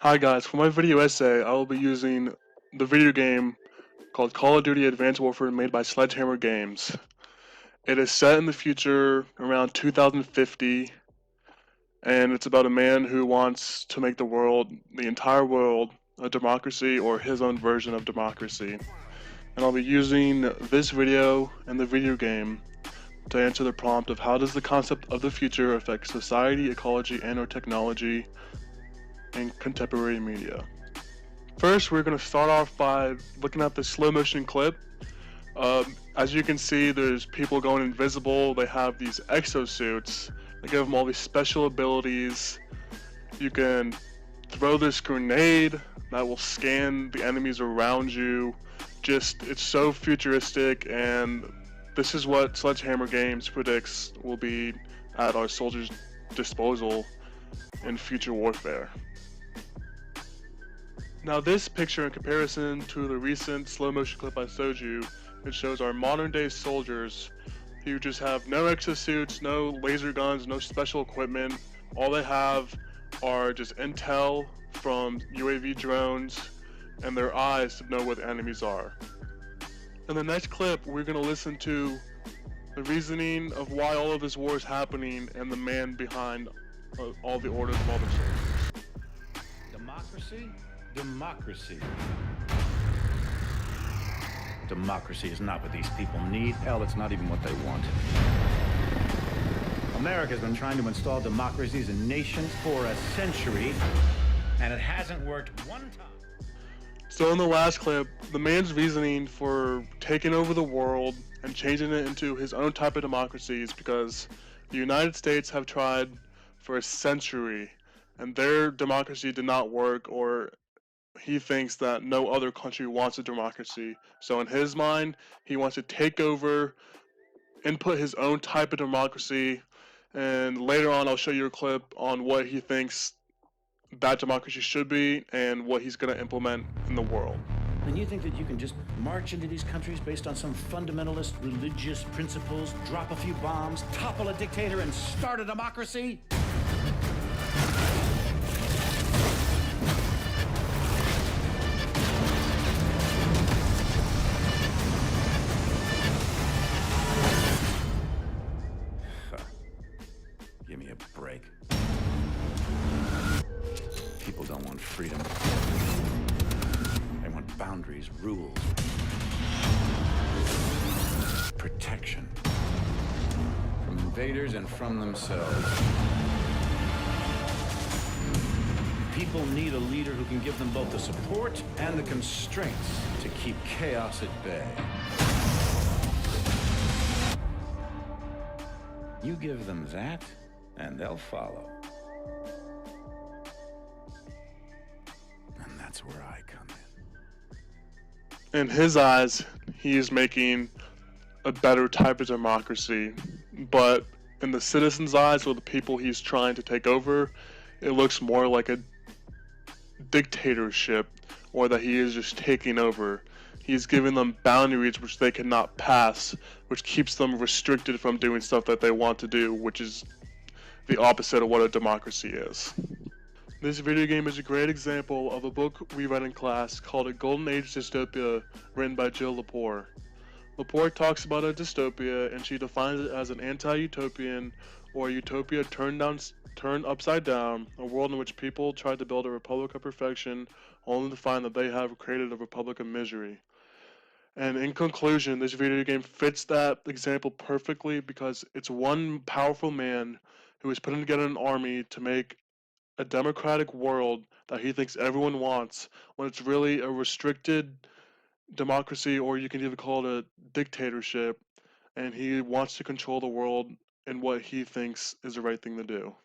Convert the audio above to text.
Hi guys, for my video essay, I will be using the video game called Call of Duty Advanced Warfare made by Sledgehammer Games. It is set in the future around 2050, and it's about a man who wants to make the entire world, a democracy or his own version of democracy. And I'll be using this video and the video game to answer the prompt of how does the concept of the future affect society, ecology, and/or technology in contemporary media. First, we're going to start off by looking at the slow motion clip. As you can see, there's people going invisible. They have these exosuits. They give them all these special abilities. You can throw this grenade that will scan the enemies around you. It's so futuristic, and this is what Sledgehammer Games predicts will be at our soldiers' disposal in future warfare. Now this picture, in comparison to the recent slow motion clip I showed you, it shows our modern day soldiers who just have no exosuits, no laser guns, no special equipment. All they have are just intel from UAV drones and their eyes to know where the enemies are. In the next clip, we're going to listen to the reasoning of why all of this war is happening and the man behind all the orders of all the soldiers. Democracy? Democracy. Democracy is not what these people need. Hell, it's not even what they want. America's been trying to install democracy as a nation for a century, and it hasn't worked one time. So in the last clip, the man's reasoning for taking over the world and changing it into his own type of democracy is because the United States have tried for a century and their democracy did not work, or he thinks that no other country wants a democracy. So in his mind, he wants to take over, input his own type of democracy, and later on I'll show you a clip on what he thinks that democracy should be and what he's going to implement in the world. And you think that you can just march into these countries based on some fundamentalist religious principles, drop a few bombs, topple a dictator, and start a democracy? Give me a break. People don't want freedom. They want boundaries, rules, protection from invaders and from themselves. People need a leader who can give them both the support and the constraints to keep chaos at bay. You give them that, and they'll follow. And that's where I come in. In his eyes, he is making a better type of democracy, but in the citizens' eyes, or the people he's trying to take over, it looks more like a dictatorship, or that he is just taking over. He's giving them boundaries which they cannot pass, which keeps them restricted from doing stuff that they want to do, which is the opposite of what a democracy is. This video game is a great example of a book we read in class called A Golden Age Dystopia, written by Jill Lepore. Lepore talks about a dystopia, and she defines it as an anti-utopian or a utopia turned upside down, a world in which people try to build a republic of perfection only to find that they have created a republic of misery. And in conclusion, this video game fits that example perfectly because it's one powerful man who is putting together an army to make a democratic world that he thinks everyone wants, when it's really a restricted democracy, or you can even call it a dictatorship, and he wants to control the world in what he thinks is the right thing to do.